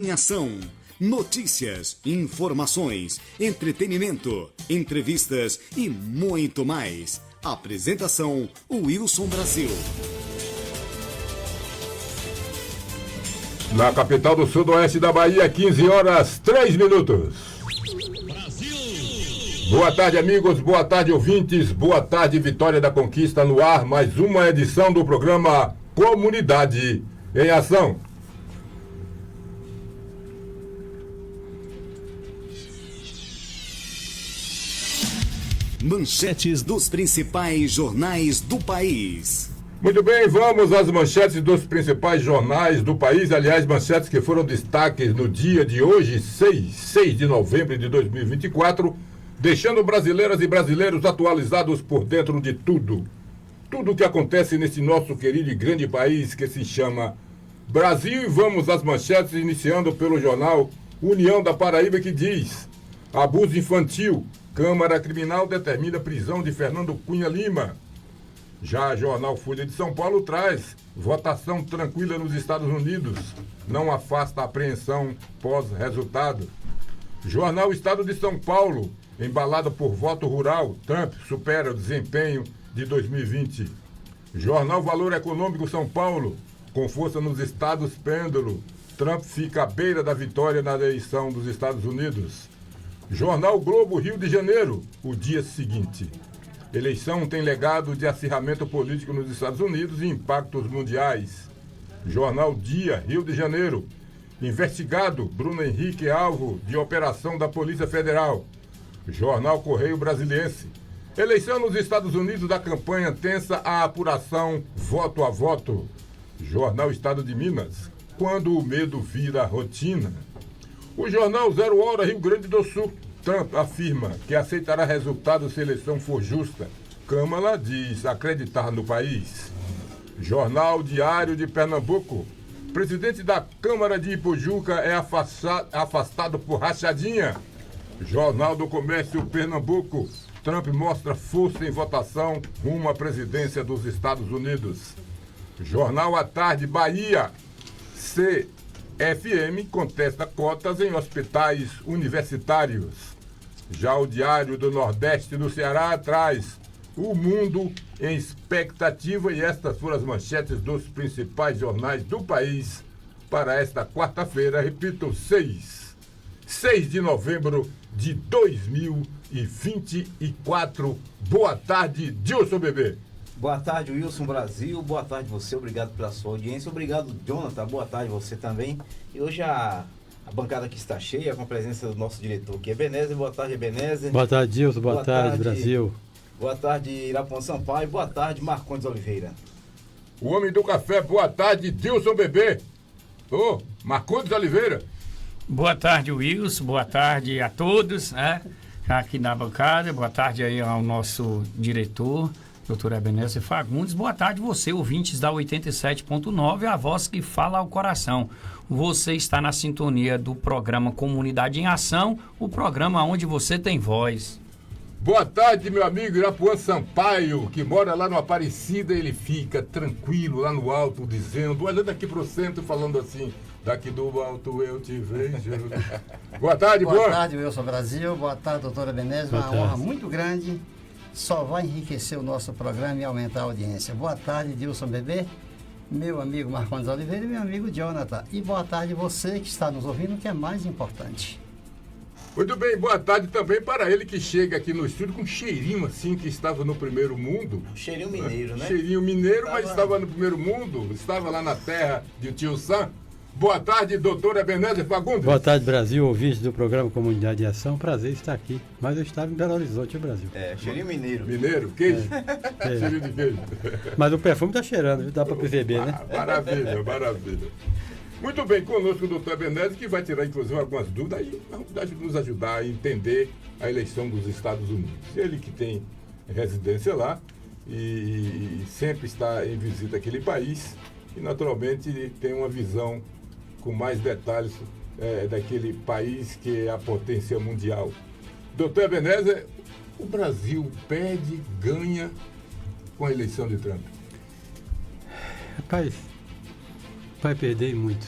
Em ação, notícias, informações, entretenimento, entrevistas e muito mais. Apresentação Wilson Brasil. Na capital do sudoeste da Bahia, 15 horas 3 minutos. Brasil! Boa tarde, amigos, boa tarde, ouvintes, boa tarde, Vitória da Conquista no ar, mais uma edição do programa Comunidade em Ação. Manchetes dos principais jornais do país. Muito bem, vamos às manchetes dos principais jornais do país. Aliás, manchetes que foram destaques no dia de hoje, 6 de novembro de 2024, deixando brasileiras e brasileiros atualizados por dentro de tudo. Tudo o que acontece nesse nosso querido e grande país que se chama Brasil. E vamos às manchetes, iniciando pelo jornal União da Paraíba, que diz: abuso infantil. Câmara Criminal determina prisão de Fernando Cunha Lima. Já jornal Folha de São Paulo traz: votação tranquila nos Estados Unidos. Não afasta a apreensão pós-resultado. Jornal Estado de São Paulo: embalado por voto rural, Trump supera o desempenho de 2020. Jornal Valor Econômico São Paulo: com força nos estados pêndulo, Trump fica à beira da vitória na eleição dos Estados Unidos. Jornal Globo Rio de Janeiro, o dia seguinte: eleição tem legado de acirramento político nos Estados Unidos e impactos mundiais. Jornal Dia Rio de Janeiro: investigado, Bruno Henrique é alvo de operação da Polícia Federal. Jornal Correio Brasiliense: eleição nos Estados Unidos da campanha tensa a apuração voto a voto. Jornal Estado de Minas: quando o medo vira rotina. O jornal 0 Hora Rio Grande do Sul: Trump afirma que aceitará resultado se a eleição for justa. Câmara diz acreditar no país. Jornal Diário de Pernambuco: presidente da Câmara de Ipojuca é afastado por rachadinha. Jornal do Comércio Pernambuco: Trump mostra força em votação rumo à presidência dos Estados Unidos. Jornal à Tarde Bahia: CFM contesta cotas em hospitais universitários. Já o Diário do Nordeste do Ceará traz: o mundo em expectativa, e estas foram as manchetes dos principais jornais do país para esta quarta-feira, repito, 6 de novembro de 2024. Boa tarde, Dilson Bebê. Boa tarde, Wilson Brasil. Boa tarde você, obrigado pela sua audiência. Obrigado, Jonathan. Boa tarde você também. E hoje a bancada aqui está cheia, com a presença do nosso diretor aqui, Ebenezer. Boa tarde, Ebenezer. Boa tarde, Dilson. Boa tarde, Brasil. Boa tarde, Irapuã Sampaio. Boa tarde, Marcondes Oliveira. O homem do café, boa tarde, Dilson Bebê. Ô, Marcondes Oliveira. Boa tarde, Wilson. Boa tarde a todos, né? Aqui na bancada. Boa tarde aí ao nosso diretor, doutor Ebenezer Fagundes. Boa tarde você, ouvintes da 87.9, a voz que fala ao coração. Você está na sintonia do programa Comunidade em Ação, o programa onde você tem voz. Boa tarde, meu amigo Irapuã Sampaio, que mora lá no Aparecida. Ele fica tranquilo lá no alto, dizendo, olhando aqui pro centro, falando assim: daqui do alto eu te vejo. Boa tarde, Boa tarde, Wilson Brasil. Boa tarde, doutora Ebenezer. Uma honra muito grande. Só vai enriquecer o nosso programa e aumentar a audiência. Boa tarde, Dilson Bebê, meu amigo Marcondes Oliveira e meu amigo Jonathan. E boa tarde você que está nos ouvindo, que é mais importante. Muito bem, boa tarde também para ele que chega aqui no estúdio com um cheirinho assim, que estava no primeiro mundo. Cheirinho mineiro, né? Cheirinho mineiro, mas estava no primeiro mundo, estava lá na terra de Tio Sam. Boa tarde, doutor Ebenezer Fagundes. Boa tarde, Brasil, ouvinte do programa Comunidade de Ação. Prazer estar aqui. Mas eu estava em Belo Horizonte, o Brasil. Cheirinho mineiro. Mineiro, queijo? Cheirinho de queijo. Mas o perfume está cheirando, dá para perceber, né? Maravilha, maravilha. Muito bem, conosco o doutor Ebenezer, que vai tirar, inclusive, algumas dúvidas e nos ajudar a entender a eleição dos Estados Unidos. Ele que tem residência lá e sempre está em visita àquele país e, naturalmente, tem uma visão com mais detalhes daquele país que é a potência mundial. Doutor Ebenezer, o Brasil perde, ganha com a eleição de Trump? Rapaz, vai perder muito.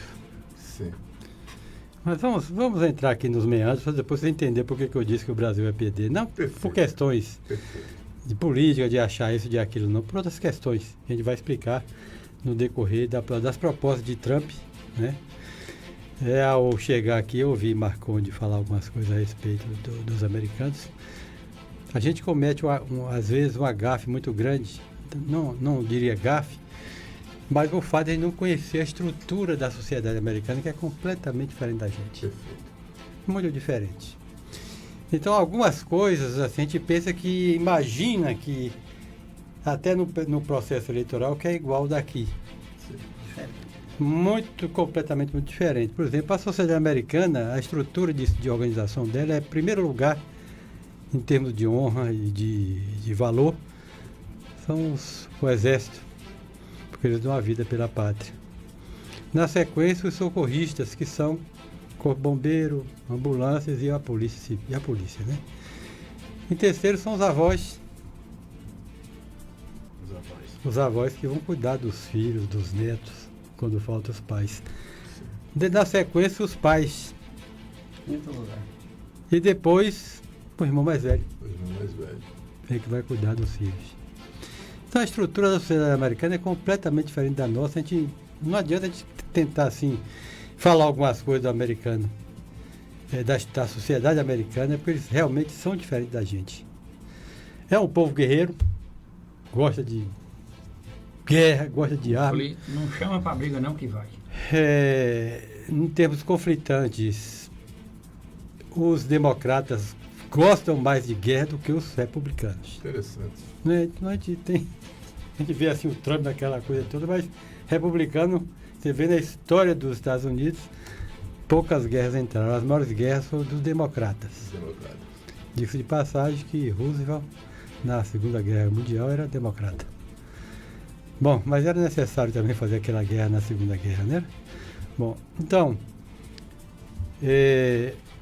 Sim. Mas vamos entrar aqui nos meandros para depois você entender por que eu disse que o Brasil é PD. Não por questões de política, de achar isso, de aquilo, não. Por outras questões que a gente vai explicar no decorrer das propostas de Trump, né? Ao chegar aqui, eu ouvi Marconde falar algumas coisas a respeito dos americanos. A gente comete, às vezes, uma gafe muito grande, não diria gafe, mas o fato de não conhecer a estrutura da sociedade americana, que é completamente diferente da gente. Perfeito. Muito diferente. Então, algumas coisas, assim, a gente pensa que, imagina que, até no processo eleitoral, que é igual daqui. Completamente muito diferente. Por exemplo, a sociedade americana, a estrutura de organização dela é, em primeiro lugar, em termos de honra e de valor, são o exército, porque eles dão a vida pela pátria. Na sequência, os socorristas, que são corpo bombeiro, ambulâncias e a polícia, né? Em terceiro, são os avós. Os avós que vão cuidar dos filhos, dos netos, quando faltam os pais. Na sequência, os pais. Quinto lugar. E depois, o irmão mais velho. O irmão mais velho. É que vai cuidar dos filhos. Então, a estrutura da sociedade americana é completamente diferente da nossa. Não adianta a gente tentar, assim, falar algumas coisas do americano, da sociedade americana, porque eles realmente são diferentes da gente. É um povo guerreiro, gosta de guerra, gosta de arma. Não chama pra briga não que vai. Em termos conflitantes, os democratas gostam mais de guerra do que os republicanos. Interessante. Né? Então a gente vê assim o Trump naquela coisa toda, mas republicano, você vê na história dos Estados Unidos, poucas guerras entraram. As maiores guerras foram dos democratas. Digo de passagem que Roosevelt, na Segunda Guerra Mundial, era democrata. Bom, mas era necessário também fazer aquela guerra na Segunda Guerra, né? Bom, então...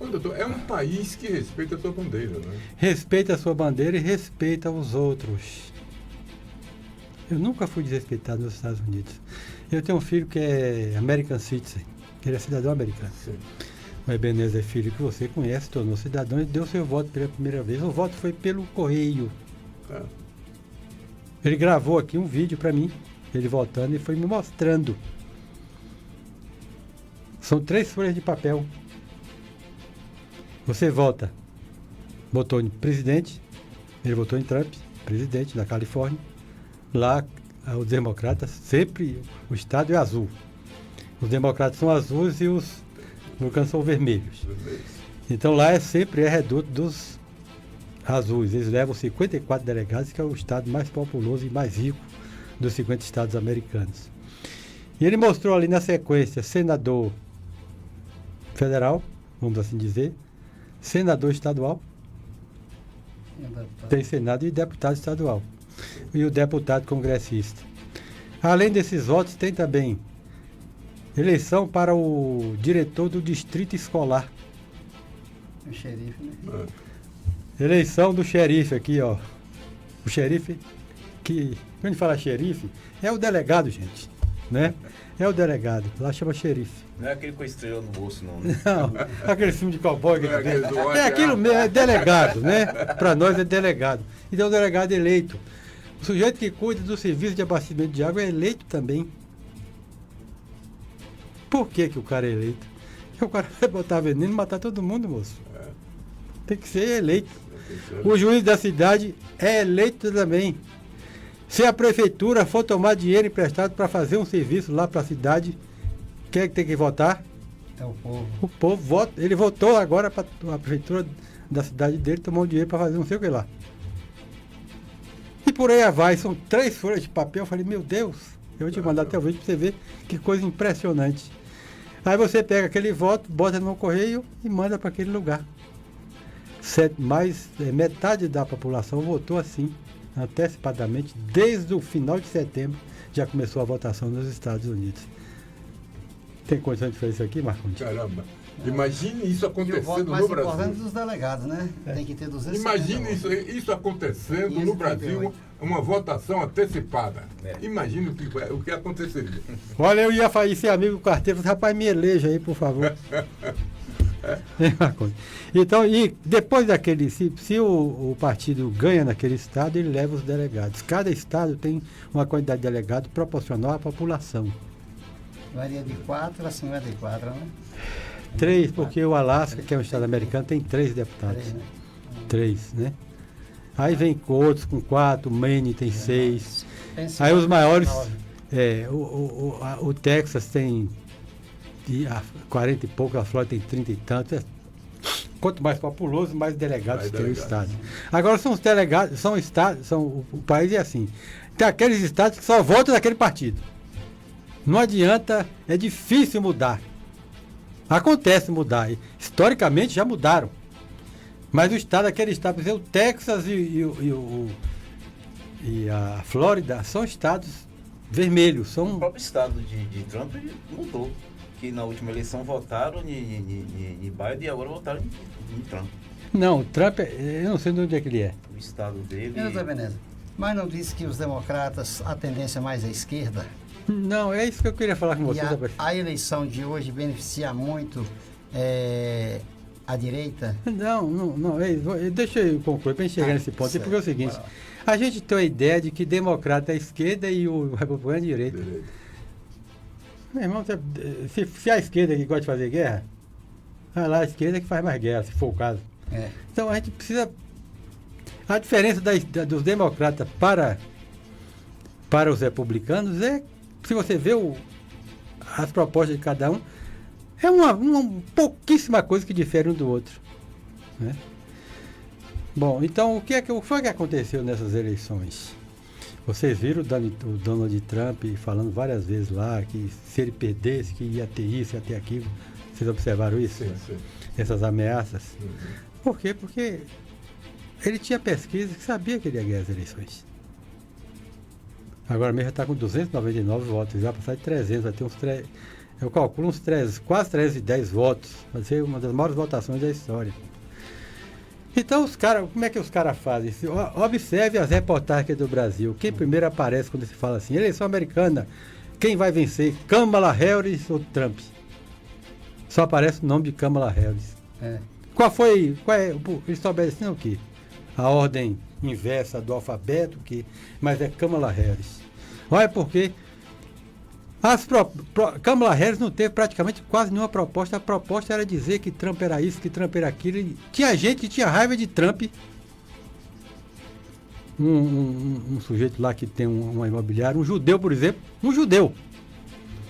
Doutor, é um país que respeita a sua bandeira, né? Respeita a sua bandeira e respeita os outros. Eu nunca fui desrespeitado nos Estados Unidos. Eu tenho um filho que é American Citizen, ele é cidadão americano. Sim. O Ebenezer Filho, que você conhece, tornou cidadão e deu seu voto pela primeira vez. O voto foi pelo correio. Tá. Ele gravou aqui um vídeo para mim, ele votando, e foi me mostrando. São 3 folhas de papel. Você vota. Votou em presidente, ele votou em Trump, presidente da Califórnia. Lá, os democratas, sempre o estado é azul. Os democratas são azuis e os republicanos são vermelhos. Então lá sempre é reduto dos azuis. Eles levam 54 delegados, que é o estado mais populoso e mais rico dos 50 estados americanos. E ele mostrou ali na sequência senador federal, vamos assim dizer, senador estadual, tem senado e deputado estadual, e o deputado congressista. Além desses votos, tem também eleição para o diretor do distrito escolar. O xerife, né? Eleição do xerife aqui, ó. O xerife, que quando a gente fala xerife, é o delegado, gente, né? É o delegado, lá chama xerife. Não é aquele com estrela no bolso, não, né? Não, aquele filme de cowboy. É aquilo mesmo, é delegado, né? Para nós é delegado. Então o delegado é eleito. O sujeito que cuida do serviço de abastecimento de água é eleito também. Por que o cara é eleito? Porque o cara vai botar veneno e matar todo mundo, moço. Tem que ser eleito. O juiz da cidade é eleito também. Se a prefeitura for tomar dinheiro emprestado para fazer um serviço lá para a cidade, quem é que tem que votar? É o povo. O povo vota. Ele votou agora para a prefeitura da cidade dele tomar um dinheiro para fazer não sei o que lá. E por aí vai. São 3 folhas de papel. Eu falei, meu Deus, eu vou te mandar até o vídeo para você ver que coisa impressionante. Aí você pega aquele voto, bota no correio e manda para aquele lugar. Metade da população votou assim, antecipadamente, desde o final de setembro já começou a votação nos Estados Unidos. Tem condição de fazer isso aqui, Marcondes? Caramba. Imagine isso E o voto acontecendo mais no importante Brasil. dos delegados, né? Tem que ter 200. Imagine isso acontecendo no Brasil, uma votação antecipada. Imagine o que aconteceria. Olha, eu ia fazer esse amigo carteiro, rapaz, me eleja aí, por favor. É uma coisa. Então, e depois daquele, se o partido ganha naquele estado, ele leva os delegados. Cada estado tem uma quantidade de delegados proporcional à população. Varia de 4 a 54, né? 3, porque o Alasca, que é um estado americano, tem 3 deputados. 3, né? 3, né? Aí vem outros com 4, Maine tem 6. Pensa Aí os maiores, 9. o Texas tem 40 e pouco, a Flórida tem 30 e tantos. Quanto mais populoso, mais delegados tem o estado. Agora são os delegados, são estados, o país é assim. Tem aqueles estados que só votam daquele partido. Não adianta, é difícil mudar. Acontece mudar. Historicamente já mudaram. Mas o estado, aquele estado, por exemplo, o Texas e a Flórida são estados vermelhos. O São... próprio estado de Trump mudou. Que na última eleição votaram em Biden e agora votaram em Trump. Não, o Trump, eu não sei de onde é que ele é. O estado dele. Doutor Veneza, mas não disse que os democratas, a tendência mais à esquerda? Não, é isso que eu queria falar com E vocês. a eleição de hoje beneficia muito a direita? Não, deixa eu concluir para a gente chegar nesse ponto. Certo. Porque é o seguinte, a gente tem a ideia de que democrata é a esquerda e o republicano é a direita. Meu irmão, se a esquerda que gosta de fazer guerra, vai lá a esquerda que faz mais guerra, se for o caso. Então a gente precisa... A diferença dos democratas para os republicanos é, se você vê as propostas de cada um, é uma pouquíssima coisa que difere um do outro. Né? Bom, então o que foi que aconteceu nessas eleições? Vocês viram o Donald Trump falando várias vezes lá que se ele perdesse, que ia ter isso, ia ter aquilo. Vocês observaram isso? Sim. Essas ameaças? Por quê? Porque ele tinha pesquisa que sabia que ele ia ganhar as eleições. Agora mesmo está com 299 votos, vai passar de 300, vai ter eu calculo quase 310 votos. Vai ser uma das maiores votações da história. Então os caras, como é que os caras fazem? Observe as reportagens aqui do Brasil. Quem primeiro aparece quando se fala assim, eleição americana, quem vai vencer? Kamala Harris ou Trump? Só aparece o nome de Kamala Harris. Eles estão obedecendo o quê? A ordem inversa do alfabeto, mas é Kamala Harris. Olha porque Kamala Harris não teve praticamente quase nenhuma proposta. A proposta era dizer que Trump era isso, que Trump era aquilo. E tinha gente que tinha raiva de Trump. Um sujeito lá que tem uma imobiliária, um judeu, por exemplo. Um judeu.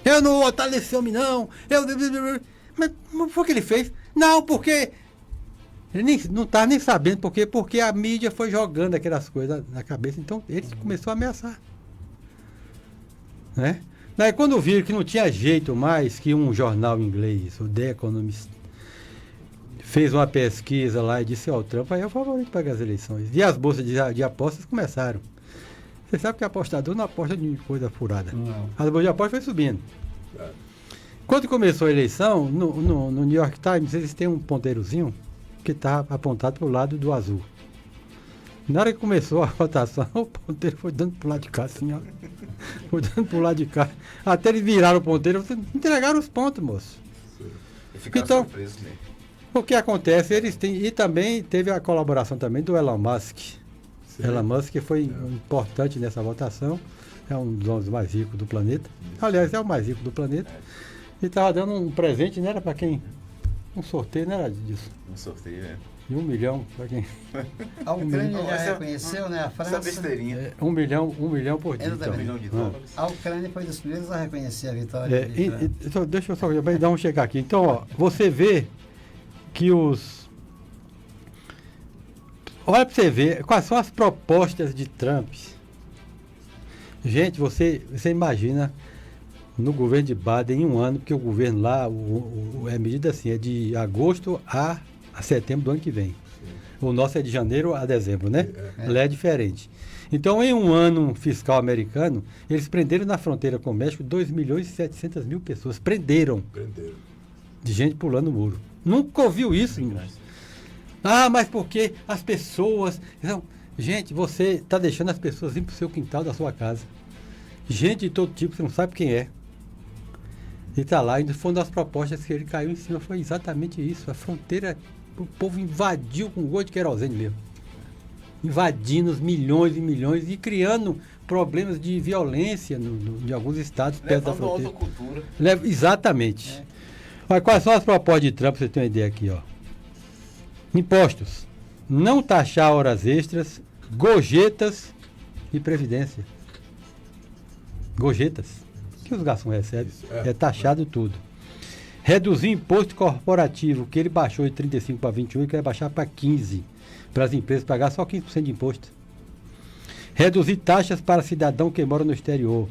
Eu não vou votar nesse homem, não. Mas foi o que ele fez? Não, porque... Ele não estava nem sabendo por quê. Porque a mídia foi jogando aquelas coisas na cabeça. Então ele começou a ameaçar. Né? Daí quando viram que não tinha jeito mais, que um jornal inglês, o The Economist, fez uma pesquisa lá e disse, o Trump aí é o favorito para as eleições. E as bolsas de apostas começaram. Você sabe que apostador não aposta de coisa furada. Não. As bolsas de apostas foi subindo. Quando começou a eleição, no New York Times, eles têm um ponteirozinho que está apontado para o lado do azul. Na hora que começou a votação, o ponteiro foi dando para o lado de cá, assim, ó. Foi dando para o lado de cá. Até eles viraram o ponteiro, entregaram os pontos, moço. E ficaram Então, surpresos mesmo. o que acontece, eles têm... E também teve a colaboração também do Elon Musk. Elon Musk foi importante nessa votação. É um dos homens mais ricos do planeta. Aliás, é o mais rico do planeta. E estava dando um presente, não era para quem? Um sorteio, não era disso. Um sorteio, né? E 1 milhão para quem? A Ucrânia já Essa- reconheceu, né? A França. Essa besteirinha. 1 milhão por dia. Ainda Um também. milhão de Ah. dólares. A Ucrânia foi dos primeiros a reconhecer a vitória. de Trump. Então, deixa eu só dar um chegar aqui. Então, ó, você vê que olha para você ver quais são as propostas de Trump. Gente, você imagina no governo de Biden em um ano, porque o governo lá, é medida assim, é de agosto a setembro do ano que vem. O nosso é de janeiro a dezembro, né? Lá é diferente. Então, em um ano fiscal americano, eles prenderam na fronteira com o México 2.700.000 pessoas. Prenderam. de gente pulando o muro. Nunca ouviu isso, irmão. Ah, mas por que as pessoas... Não, gente, você está deixando as pessoas ir para o seu quintal da sua casa. Gente de todo tipo, você não sabe quem é. E está lá, e foi uma das propostas que ele caiu em cima, foi exatamente isso. A fronteira, o povo invadiu com gol de querosene mesmo. Invadindo os milhões e milhões e criando problemas de violência em alguns estados perto da Levando fronteira. outra cultura. Exatamente. Mas quais são as propostas de Trump, pra você ter uma ideia aqui, ó. Impostos. Não taxar horas extras, gorjetas e previdência. Gorjetas. O que os garçons recebem? É taxado tudo. Reduzir imposto corporativo, que ele baixou de 35 para 21 e quer baixar para 15, para as empresas pagar só 15% de imposto. Reduzir taxas para cidadão que mora no exterior.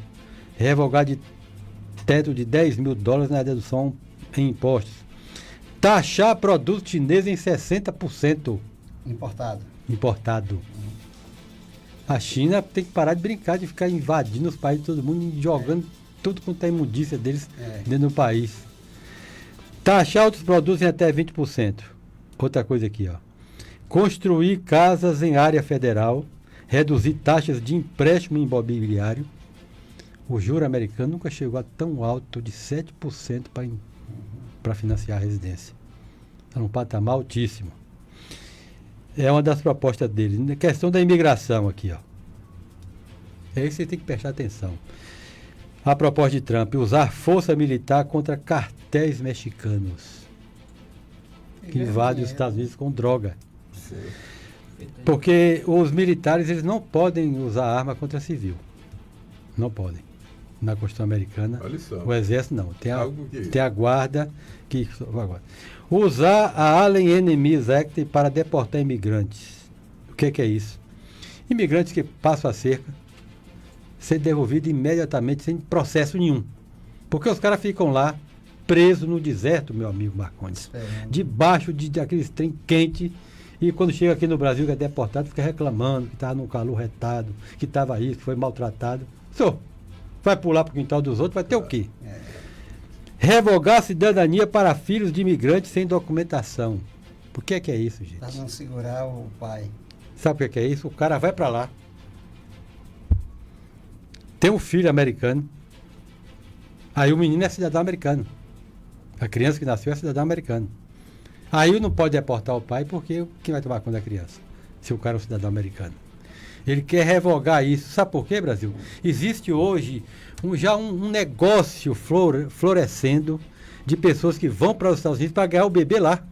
Revogar de teto de $10 mil na dedução em impostos. Taxar produtos chineses em 60%. Importado. A China tem que parar de brincar, de ficar invadindo os países de todo mundo e jogando tudo quanto é imundícia deles dentro do país. Taxar outros produtos em até 20%. Outra coisa aqui, ó. Construir casas em área federal. Reduzir taxas de empréstimo imobiliário. O juro americano nunca chegou a tão alto de 7% para financiar a residência. Está num patamar altíssimo. É uma das propostas dele. Na questão da imigração aqui, ó. É isso que você tem que prestar atenção. A proposta de Trump, usar força militar contra cartéis mexicanos que invadem os Estados Unidos com droga. Porque os militares, eles não podem usar arma contra civil. Não podem. Na Constituição Americana, o Exército não. Tem a guarda que... Usar a Alien Enemies Act para deportar imigrantes. O que é isso? Imigrantes que passam a cerca, ser devolvido imediatamente, sem processo nenhum. Porque os caras ficam lá, presos no deserto, meu amigo Marcondes. Debaixo de aqueles trem quente. E quando chega aqui no Brasil, que é deportado, fica reclamando que estava num calor retado, que estava isso, que foi maltratado. Senhor, vai pular para o quintal dos outros, vai ter o quê? Revogar a cidadania para filhos de imigrantes sem documentação. Por que é isso, gente? Para não segurar o pai. Sabe o que é isso? O cara vai para lá, tem um filho americano, aí o menino é cidadão americano. A criança que nasceu é cidadão americano. Aí não pode deportar o pai, porque quem vai tomar conta da criança? Se o cara é um cidadão americano. Ele quer revogar isso. Sabe por quê, Brasil? Existe hoje já um negócio florescendo de pessoas que vão para os Estados Unidos para ganhar o bebê lá.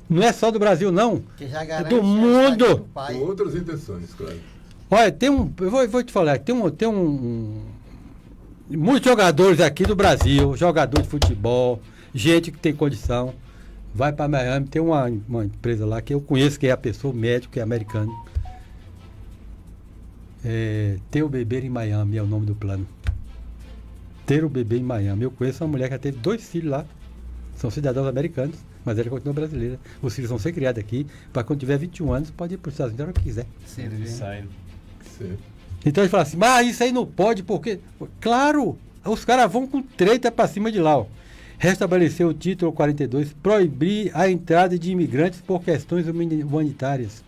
Não é só do Brasil, não. Que já é do mundo. Com outras intenções, claro. Olha, eu vou te falar, tem muitos jogadores aqui do Brasil, jogador de futebol, gente que tem condição, vai para Miami, tem uma empresa lá que eu conheço, que é a pessoa, o médico, que é americano. Ter o bebê em Miami é o nome do plano. Ter o bebê em Miami. Eu conheço uma mulher que já teve 2 filhos lá, são cidadãos americanos, mas ela continua brasileira. Os filhos vão ser criados aqui, para quando tiver 21 anos, pode ir para os Estados Unidos a hora que quiser. Então ele fala assim, mas isso aí não pode, porque... Claro, os caras vão com treta para cima de lá, ó. Restabelecer o título 42, proibir a entrada de imigrantes por questões humanitárias.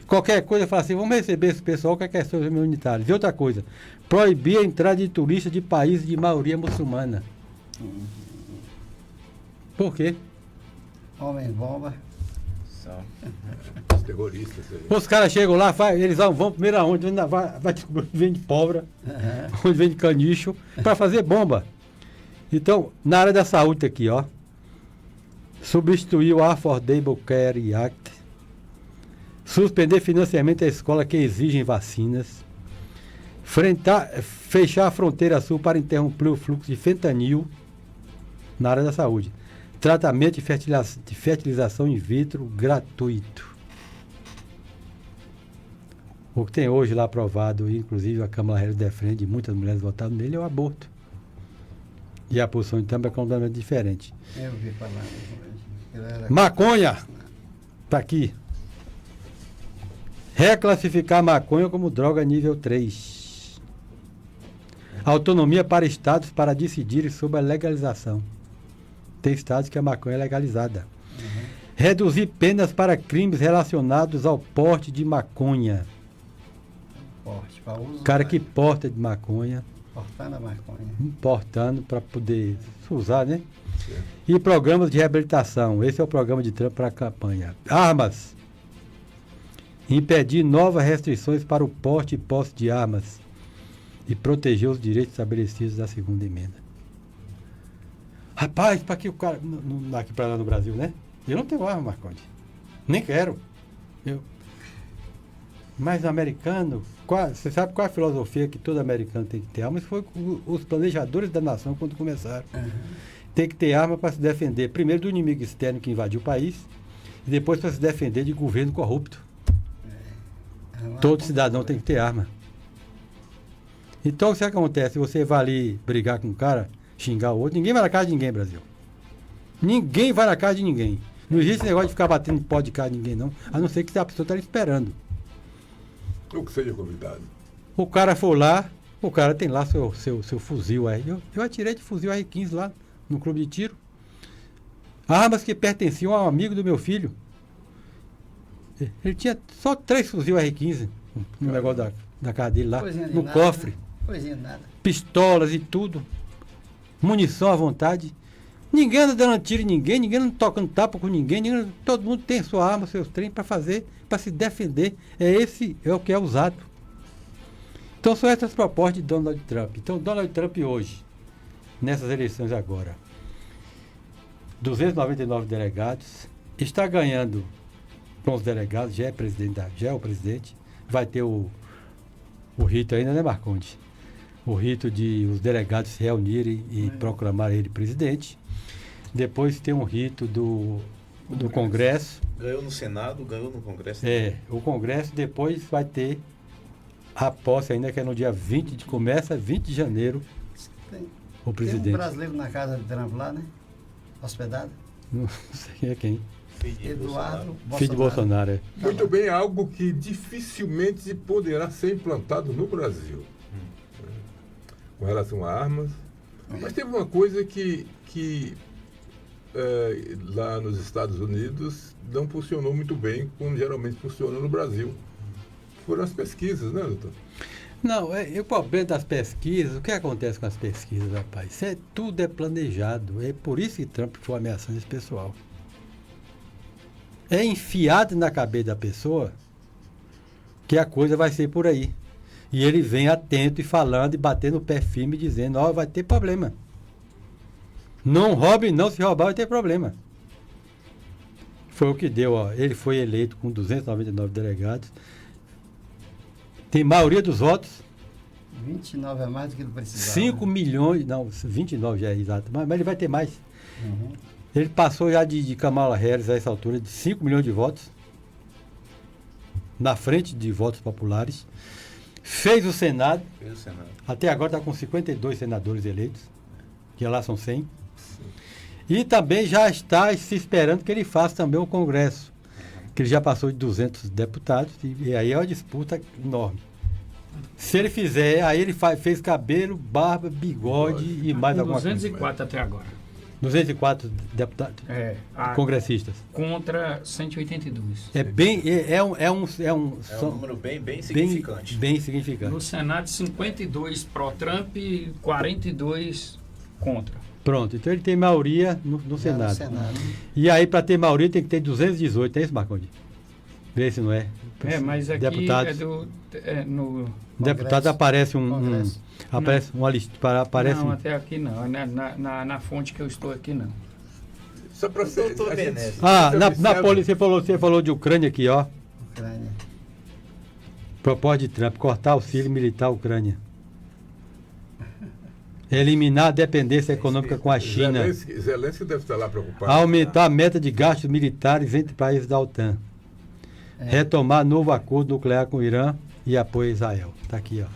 Qualquer coisa, fala assim, vamos receber esse pessoal com questões humanitárias. E outra coisa, proibir a entrada de turistas de países de maioria muçulmana. Por quê? Homem-bomba. Os terroristas aí. Os caras chegam lá, eles vão primeiro aonde? Vai descobrir onde vende pólvora, onde vende canicho, para fazer bomba. Então, na área da saúde aqui, ó, substituir o Affordable Care Act, suspender financiamento à escola que exigem vacinas, fechar a fronteira sul para interromper o fluxo de fentanil na área da saúde, tratamento de fertilização in vitro gratuito. O que tem hoje lá aprovado, inclusive a Câmara Harris defende, muitas mulheres votaram nele, é o aborto. E a posição de Trump é completamente diferente. Eu vi falar. Maconha. Está aqui. Reclassificar a maconha como droga nível 3. Autonomia para estados para decidirem sobre a legalização. Tem estados que a maconha é legalizada. Reduzir penas para crimes relacionados ao porte de maconha. Porte, para uso. Cara que porta de maconha, Portando a maconha. importando para poder usar, né? E programas de reabilitação. Esse é o programa de Trump para a campanha. Armas. Impedir novas restrições para o porte e posse de armas. E proteger os direitos estabelecidos da segunda emenda. Rapaz, para que o cara. Aqui para lá no Brasil, né? Eu não tenho arma, Marconde. Nem quero. Mas americano, você sabe qual é a filosofia que todo americano tem que ter arma? Isso foi os planejadores da nação quando começaram. Tem que ter arma para se defender, primeiro do inimigo externo que invadiu o país, e depois para se defender de governo corrupto. Todo cidadão tem que ter arma. Então, o que acontece? Você vai ali brigar com um cara, xingar o outro, ninguém vai na casa de ninguém, Brasil. Ninguém vai na casa de ninguém. Não existe esse negócio de ficar batendo pó de casa de ninguém, não. A não ser que a pessoa está ali esperando. Ou que seja convidado. O cara for lá, o cara tem lá seu fuzil aí. Eu atirei de fuzil R15 lá no clube de tiro. Armas que pertenciam a um amigo do meu filho. Ele tinha só 3 fuzil R15 no negócio da casa dele lá, no nada, cofre. Né? Coisinha de nada. Pistolas e tudo. Munição à vontade. Ninguém anda dando tiro em ninguém anda tocando tapa com ninguém, todo mundo tem sua arma, seus trem para fazer, para se defender. É o que é usado. Então são essas propostas de Donald Trump. Então Donald Trump hoje, nessas eleições agora, 299 delegados, está ganhando com os delegados, já é o presidente, vai ter o rito ainda, né, Marconde? O rito de os delegados se reunirem e proclamar ele presidente. Depois tem um rito do Congresso. Ganhou no Senado, ganhou no Congresso. O Congresso depois vai ter a posse ainda, que é no dia 20, começa 20 de janeiro, o presidente. Tem um brasileiro na casa de Trump lá, né? Hospedado. Não sei é quem. Eduardo Bolsonaro. Filho de Bolsonaro, Muito bem, algo que dificilmente poderá ser implantado no Brasil. Com relação a armas. Mas teve uma coisa que lá nos Estados Unidos não funcionou muito bem, como geralmente funciona no Brasil. Foram as pesquisas, né, doutor? Não, o problema das pesquisas, o que acontece com as pesquisas, rapaz? Tudo é planejado. É por isso que Trump foi ameaçando esse pessoal. É enfiado na cabeça da pessoa que a coisa vai ser por aí. E ele vem atento e falando e batendo o pé firme, dizendo, vai ter problema. Não roube, não, se roubar vai ter problema. Foi o que deu, ele foi eleito com 299 delegados. Tem maioria dos votos. 29 a mais do que ele precisava. 5 milhões, não, 29 já é exato, mas ele vai ter mais. Ele passou já de Kamala Harris a essa altura de 5 milhões de votos. Na frente de votos populares. Fez o Senado. Até agora está com 52 senadores eleitos. Que lá são 100. E também já está se esperando que ele faça também o Congresso. Que ele já passou de 200 deputados. E aí é uma disputa enorme. Se ele fizer, aí ele fez cabelo, barba, bigode e mais alguma coisa. 204 até agora. 204 deputados, congressistas. Contra 182. É um número bem significante. Bem significante. No Senado, 52 pró-Trump e 42 contra. Pronto, então ele tem maioria no Senado. E aí, para ter maioria, tem que ter 218, é isso, Marconde? Vê se não é. Mas aqui deputados, no deputado aparece aparece uma lista. Aparece não, até aqui não. Na fonte que eu estou aqui, não. Só para ser. Você falou de Ucrânia aqui, ó. Ucrânia. Proposta de Trump, cortar o auxílio militar à Ucrânia. Eliminar a dependência econômica com a China. Zelensky deve estar lá preocupado. Aumentar a meta de gastos militares entre países da OTAN. Retomar novo acordo nuclear com o Irã e apoio a Israel. Está aqui, ó.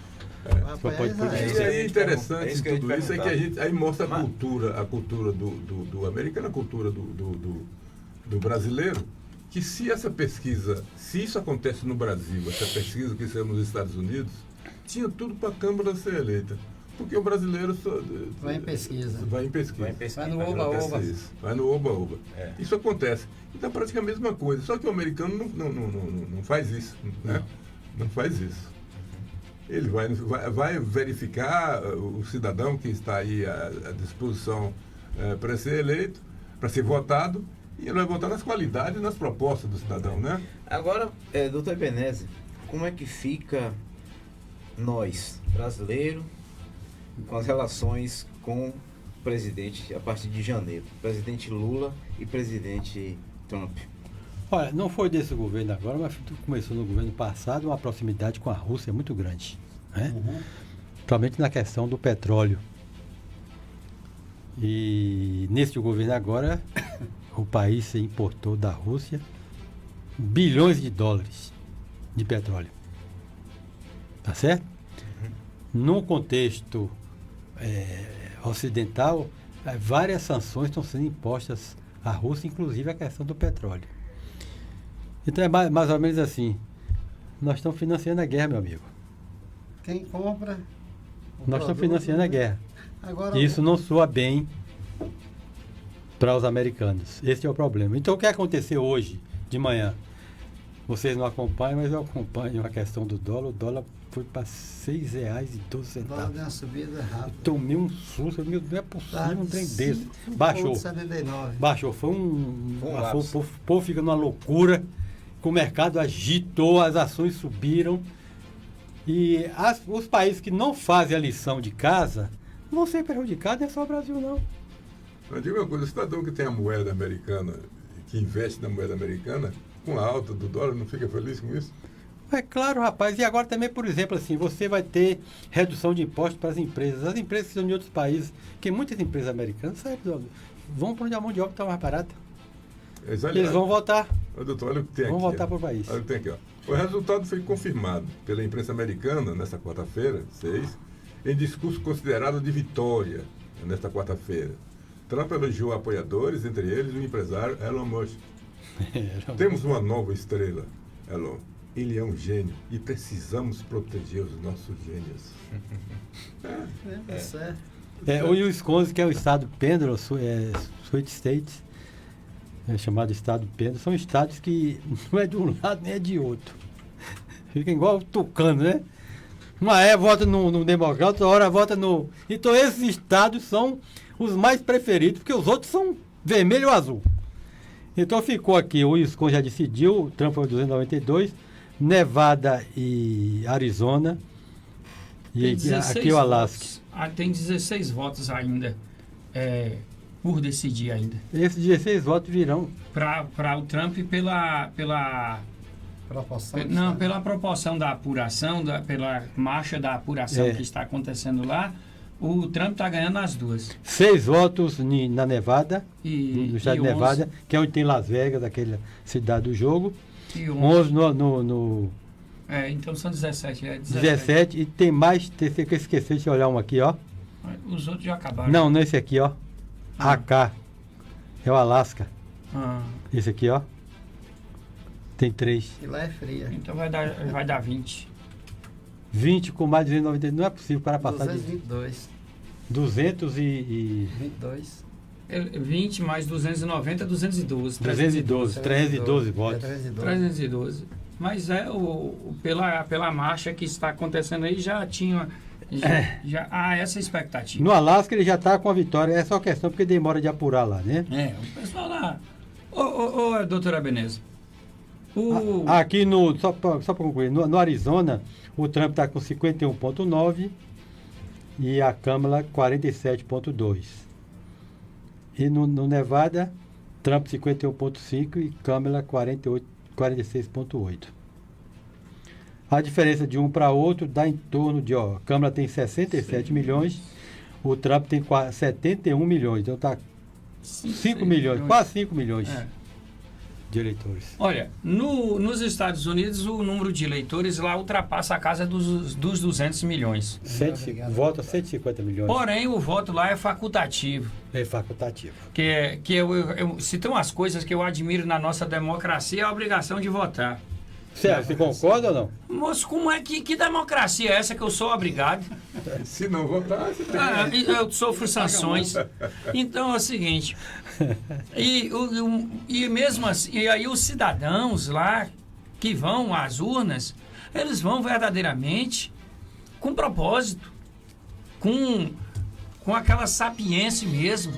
Isso aí é interessante, tudo isso é que a gente aí mostra a cultura do americano, a cultura do brasileiro, que se isso acontece no Brasil, essa pesquisa que saiu nos Estados Unidos, tinha tudo para a Câmara ser eleita. Porque o brasileiro Vai em pesquisa. Vai em pesquisa. Vai em pesquisa. Vai no oba-oba. Vai no oba-oba. É. Isso acontece. Então, praticamente a mesma coisa. Só que o americano não faz isso. Né? Não faz isso. Ele vai verificar o cidadão que está aí à disposição para ser eleito, para ser votado, e ele vai votar nas qualidades e nas propostas do cidadão, né? Agora, doutor Ebenezer, como é que fica nós, brasileiros, com as relações com o presidente a partir de janeiro? Presidente Lula e presidente Trump. Olha, não foi desse governo agora, mas começou no governo passado uma proximidade com a Rússia muito grande, né? Principalmente na questão do petróleo. E nesse governo agora, o país importou da Rússia bilhões de dólares de petróleo. Tá certo? Num contexto ocidental, várias sanções estão sendo impostas à Rússia, inclusive a questão do petróleo. Então é mais ou menos assim. Nós estamos financiando a guerra, meu amigo. Quem compra... Nós estamos financiando a guerra. Agora, Isso não soa bem para os americanos. Esse é o problema. Então o que aconteceu hoje de manhã? Vocês não acompanham, mas eu acompanho a questão do dólar. O dólar foi para R$ 6,12. o dólar deu uma subida rápida. Tomei um susto. Não é possível um trem desse. 5,79. Baixou. Foi Foi um lapso. o povo fica numa loucura. O mercado agitou, as ações subiram. E os países que não fazem a lição de casa vão ser prejudicados, não é só o Brasil, não. Mas diga uma coisa, o cidadão que tem a moeda americana, que investe na moeda americana, com a alta do dólar, não fica feliz com isso? É claro, rapaz. E agora também, por exemplo, assim, você vai ter redução de impostos para as empresas. As empresas que são de outros países, porque muitas empresas americanas vão para onde a mão de obra está mais barata. Eles vão voltar. Doutor, olha o que tem Vão aqui. voltar para o país. Olha o que tem aqui, ó. O resultado foi confirmado pela imprensa americana nesta quarta-feira, 6, em discurso considerado de vitória nesta quarta-feira. Trump elogiou apoiadores, entre eles o empresário Elon Musk. Temos uma nova estrela, Elon. Ele é um gênio e precisamos proteger os nossos gênios. Certo. O Wisconsin, que é o estado Pendleton, Sweet State, chamado estado Pendleton, são estados que não é de um lado nem é de outro. Fica igual o tucano, né? Uma vota no democrata, outra hora vota no... Então esses estados são os mais preferidos, porque os outros são vermelho ou azul. Então ficou aqui, o Wisconsin já decidiu, o Trump foi 292, Nevada e Arizona, e aqui o Alasca. Tem 16 votos ainda, por decidir ainda. Esses 16 votos virão. Para o Trump pela Proporção. pela proporção da apuração, pela marcha da apuração que está acontecendo lá, o Trump está ganhando as duas. 6 votos na Nevada, no estado de 11, Nevada, que é onde tem Las Vegas, aquela cidade do jogo. E 11 no então são 17. 17 e tem mais, que eu esqueci, deixa eu olhar um aqui, ó. Os outros já acabaram. Não, esse aqui, ó. AK. É o Alasca. Esse aqui, ó. Tem 3. E lá é fria. Então vai dar 20. 20 com mais de 290. Não é possível para passar 222. 22. 20 mais 290, 212. 312 votos. 312. Mas pela marcha que está acontecendo aí, já tinha... Já há essa expectativa. No Alasca ele já está com a vitória. É só questão porque demora de apurar lá, né? O pessoal lá... doutora Ebenezer. Aqui só para concluir, no Arizona, o Trump está com 51,9 e a Câmara 47,2. E no Nevada, Trump 51,5 e Câmara 46,8. A diferença de um para outro dá em torno de, a Câmara tem 67 milhões, o Trump tem 71 milhões, então está 5 milhões, quase 5 milhões. De eleitores. Olha, nos Estados Unidos o número de eleitores lá ultrapassa a casa dos 200 milhões. Vota 150 milhões. Porém, o voto lá é facultativo. É facultativo. Se tem umas coisas que eu admiro na nossa democracia, é a obrigação de votar. Você concorda ou não? Moço, como é que democracia é essa que eu sou obrigado? Se não votar, você tem Eu sofro sanções. Então é o seguinte. E mesmo assim, e aí os cidadãos lá que vão às urnas, eles vão verdadeiramente com propósito, com aquela sapiência mesmo.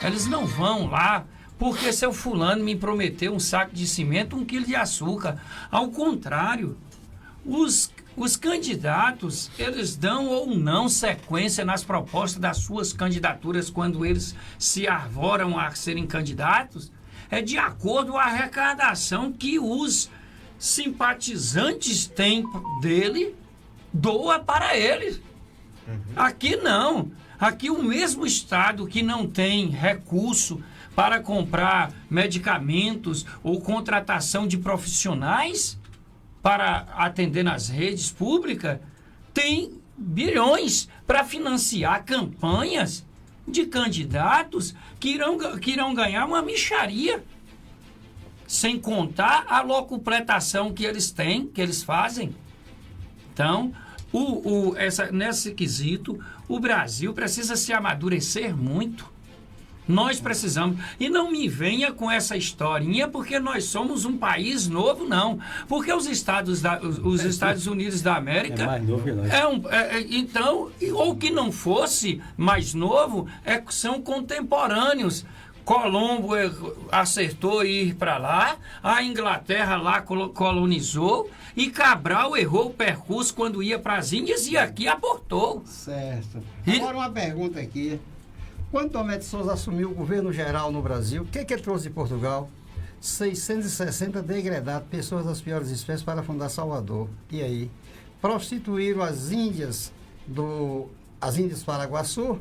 Eles não vão lá porque seu fulano me prometeu um saco de cimento, 1 quilo de açúcar. Ao contrário, os candidatos, eles dão ou não sequência nas propostas das suas candidaturas quando eles se arvoram a serem candidatos, é de acordo com a arrecadação que os simpatizantes têm dele, doa para ele. Aqui não. Aqui o mesmo Estado que não tem recurso para comprar medicamentos ou contratação de profissionais para atender nas redes públicas, tem bilhões para financiar campanhas de candidatos que irão ganhar uma mixaria, sem contar a locupletação que eles têm, que eles fazem. Então, nesse quesito, o Brasil precisa se amadurecer muito. Nós precisamos. E não me venha com essa historinha porque nós somos um país novo, não. Porque os Estados Unidos da América... É mais novo que nós. Então, ou que não fosse mais novo, são contemporâneos. Colombo acertou ir para lá, a Inglaterra lá colonizou e Cabral errou o percurso quando ia para as Índias e aqui abortou. Certo. Agora uma pergunta aqui. Quando Tomé de Souza assumiu o governo geral no Brasil, o que ele trouxe de Portugal? 660 degredados, pessoas das piores espécies para fundar Salvador. E aí? Prostituíram as Índias Paraguaçu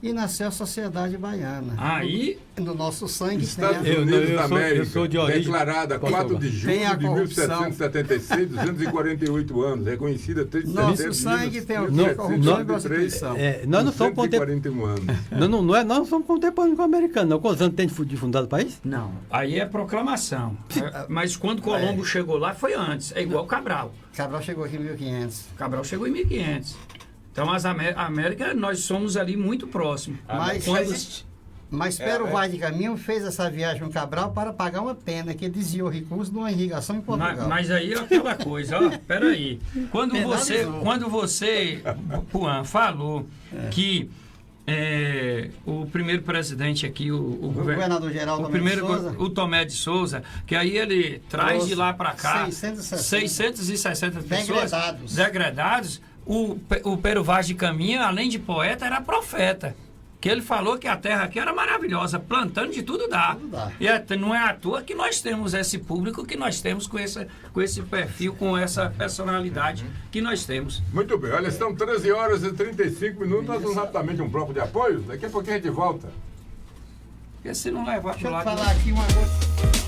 e nasceu a Sociedade Baiana. Aí, no nosso sangue Estados tem Unidos da eu América, sou de origem declarada 4 de Tem a julho de corrupção. 1776, 248 anos, reconhecida 3 de Nosso setembro de sangue tem o quê? 1793, Corrupção e prostituição. Nós não somos 241 anos. nós não somos contemporâneos com o americano, não. Quantos anos tem de fundado o país? não. Aí é proclamação. Mas quando Colombo chegou lá, foi antes. É igual Cabral. Cabral chegou aqui em 1500. Cabral chegou em 1500. Então, a América, nós somos ali muito próximos. Mas Pero Vaz de Caminho fez essa viagem com Cabral para pagar uma pena que desviou recursos de uma irrigação em Portugal. Mas aí é aquela coisa, ó, peraí. Quando você, Puan, falou que o primeiro presidente aqui, o governador-geral o Tomé de Souza, que aí ele traz de lá para cá 660 pessoas degradados. O Pero Vaz de Caminha, além de poeta, era profeta. Que ele falou que a terra aqui era maravilhosa, plantando de tudo dá. E não é à toa que nós temos esse público que nós temos com esse perfil, com essa personalidade que nós temos. Muito bem, olha, são 13 horas e 35 minutos, nós vamos rapidamente um bloco de apoio, daqui a pouquinho a gente volta. Porque se não levar Deixa pro eu lado... falar aqui uma coisa.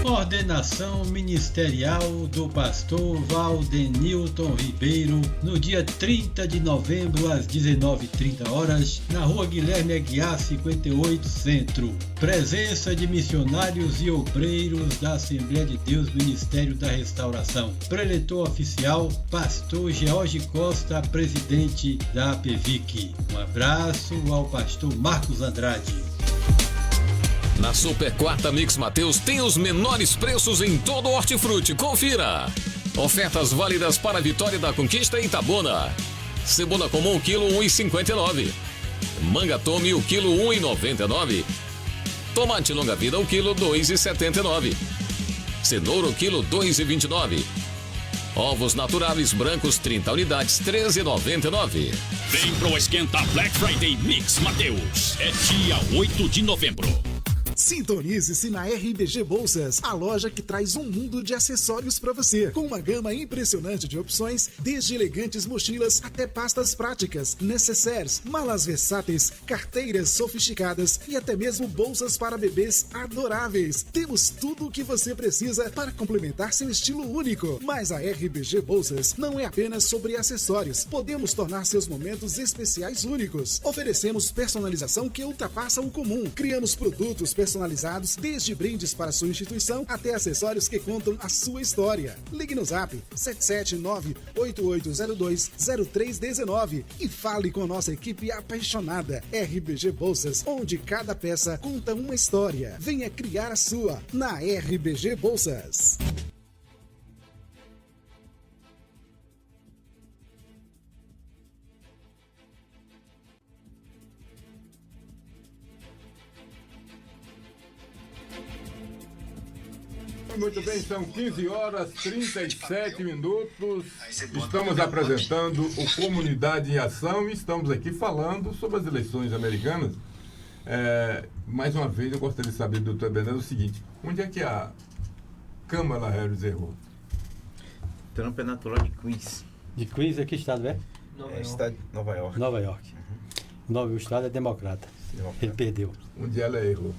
Ordenação ministerial do pastor Valdenilton Ribeiro no dia 30 de novembro às 19h30 na rua Guilherme Aguiar 58 Centro. Presença de missionários e obreiros da Assembleia de Deus Ministério da Restauração. Preletor oficial, pastor George Costa, presidente da APVIC. Um abraço ao pastor Marcos Andrade. Na Super Quarta Mix Mateus tem os menores preços em todo o hortifruti. Confira! Ofertas válidas para a Vitória da Conquista e Itabuna. Cebola comum, quilo 1,59. Manga tome, o quilo 1,99. Tomate longa vida, o quilo 2,79. Cenoura, o quilo 2,29. Ovos naturais brancos, 30 unidades, 13,99. Vem pro Esquenta Black Friday Mix Mateus. É dia 8 de novembro. Sintonize-se na RBG Bolsas, a loja que traz um mundo de acessórios para você, com uma gama impressionante de opções, desde elegantes mochilas até pastas práticas, necessaires, malas versáteis, carteiras sofisticadas e até mesmo bolsas para bebês adoráveis. Temos tudo o que você precisa para complementar seu estilo único. Mas a RBG Bolsas não é apenas sobre acessórios. Podemos tornar seus momentos especiais únicos. Oferecemos personalização que ultrapassa o comum. Criamos produtos personalizados personalizados, desde brindes para sua instituição até acessórios que contam a sua história. Ligue no Zap 779-8802-0319 e fale com nossa equipe apaixonada. RBG Bolsas, onde cada peça conta uma história. Venha criar a sua na RBG Bolsas. Muito bem, são 15 horas 37 minutos. Estamos apresentando o Comunidade em Ação e estamos aqui falando sobre as eleições americanas. Mais uma vez, eu gostaria de saber do Dr. Ebenezer o seguinte: onde é que a Kamala Harris errou? Trump é natural de Queens. De Queens, que estado é? Estado de Nova York. Nova York. O estado é democrata. Ele perdeu. Onde ela errou?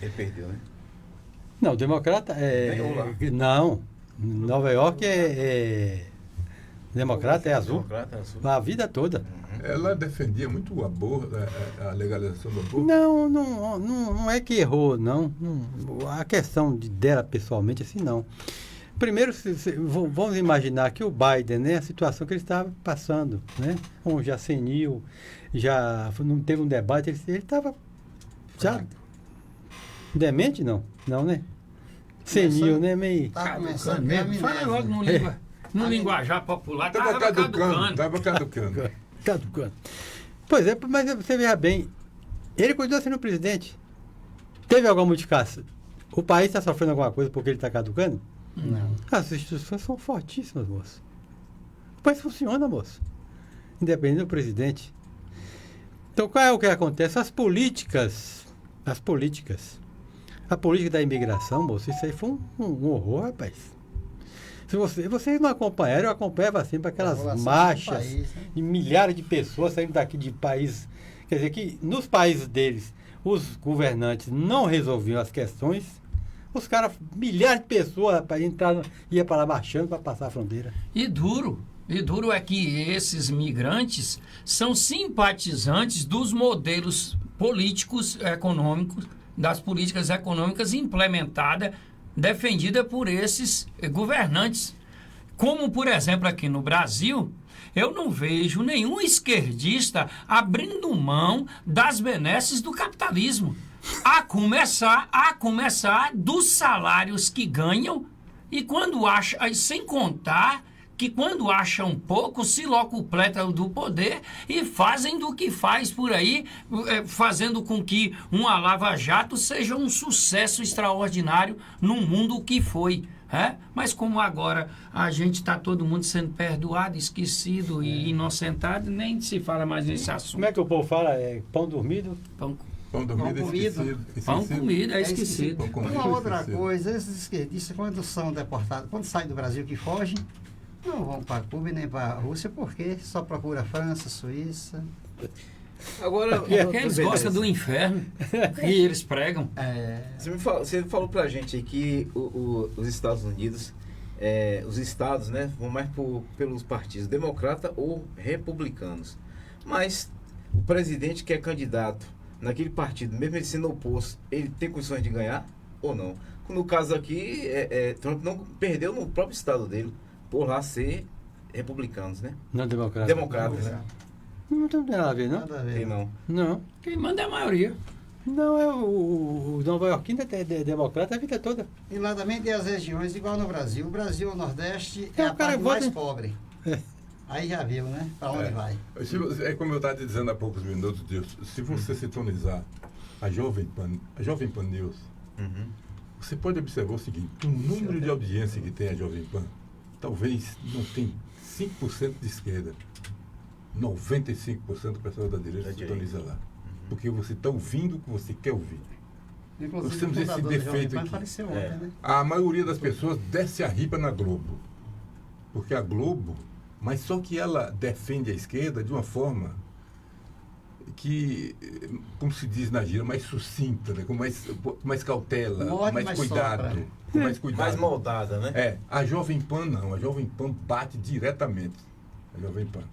Ele perdeu, né? Não, democrata é... Não, Nova York democrata é azul. Democrata é azul. A vida toda. Ela defendia muito o aborto, a legalização do aborto. Não é que errou, não. A questão dela pessoalmente, assim, não. Primeiro, vamos imaginar que o Biden, né, a situação que ele estava passando, né? Já senil, já não teve um debate, ele estava já demente, não, né? Senil, né? Meio... Tá começando mesmo. Fala logo no linguajar popular. Estava caducando. Caducando. Pois é, mas você veja bem, ele continua sendo presidente. Teve alguma modificação? O país está sofrendo alguma coisa porque ele está caducando? Não. As instituições são fortíssimas, moço. O país funciona, moço. Independente do presidente. Então, qual é o que acontece? As políticas. A política da imigração, moço, isso aí foi um horror, rapaz. Se vocês não acompanharam, eu acompanhava sempre aquelas marchas país, né? de milhares de pessoas saindo daqui de países. Quer dizer que nos países deles, os governantes não resolviam as questões. Os caras, milhares de pessoas, rapaz, ia para lá marchando para passar a fronteira. E duro é que esses migrantes são simpatizantes dos modelos políticos econômicos, das políticas econômicas implementadas, defendida por esses governantes. Como, por exemplo, aqui no Brasil, eu não vejo nenhum esquerdista abrindo mão das benesses do capitalismo. A começar dos salários que ganham e quando acham, sem contar que quando acham pouco, se locupletam do poder e fazem do que faz por aí, fazendo com que uma Lava-Jato seja um sucesso extraordinário no mundo que foi. Mas como agora a gente está todo mundo sendo perdoado, esquecido e inocentado, nem se fala mais nesse assunto. Como é que o povo fala? Pão dormido? Pão dormido esquecido. Pão comido é esquecido. Uma outra coisa, esses esquerdistas, quando são deportados, quando saem do Brasil que fogem, não vão para Cuba e nem para a Rússia, porque só procura França, Suíça. Agora, eles gostam do inferno que eles pregam. Você falou pra gente aí que os Estados Unidos, os estados, né, vão mais pelos partidos democrata ou republicanos. Mas o presidente que é candidato naquele partido, mesmo ele sendo oposto, ele tem condições de ganhar ou não? No caso aqui, Trump não perdeu no próprio estado dele, por lá ser republicanos, né? Não democratas. Democratas, né? Não tem nada a ver, não? Nada a ver. Não. Quem manda é a maioria. Não, o Nova Yorkino é democrata a vida toda. E lá também tem as regiões, igual no Brasil. O Brasil, o Nordeste, É, é o a cara parte vota mais em- pobre. Aí já viu, né? Para onde vai. É como eu estava dizendo há poucos minutos, Deus, se você sintonizar a Jovem Pan News, você pode observar o seguinte: o número de audiência que tem a Jovem Pan, talvez não tem 5% de esquerda. 95% do pessoal da direita sintoniza lá. Porque você está ouvindo o que você quer ouvir. Inclusive, Nós temos o esse fundador do Jovem defeito Pan aqui. faleceu ontem, né? A maioria das pessoas desce a ripa na Globo. Porque a Globo, mas só que ela defende a esquerda de uma forma que, como se diz na gíria, mais sucinta, né? com mais cautela, Morde, mais mas cuidado. sopra. Com mais cuidado. Mais moldada, né? A Jovem Pan não. A Jovem Pan bate diretamente. A Jovem Pan.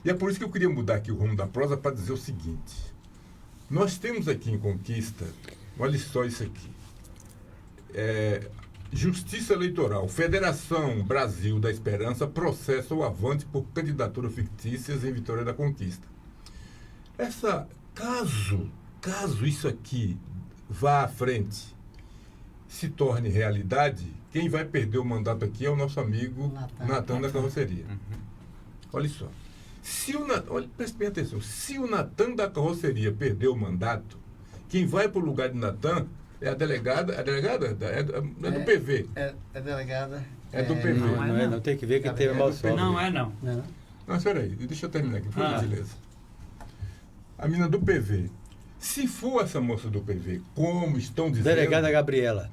E é por isso que eu queria mudar aqui o rumo da prosa para dizer o seguinte: nós temos aqui em Conquista Olha só isso aqui. Justiça Eleitoral. Federação Brasil da Esperança processa o Avante por candidaturas fictícias em Vitória da Conquista. Caso isso aqui vá à frente, se torne realidade, quem vai perder o mandato aqui é o nosso amigo Natan da Carroceria. Olha só. Preste bem atenção. Se o Natan da Carroceria perder o mandato, quem vai para o lugar de Natan é a delegada. É do PV. É delegada. É do PV. Não tem que ver quem teve mal sorte. Não é não. Não, espera aí. Deixa eu terminar aqui, por gentileza. A menina do PV. Se for essa moça do PV, como estão dizendo... Delegada Gabriela.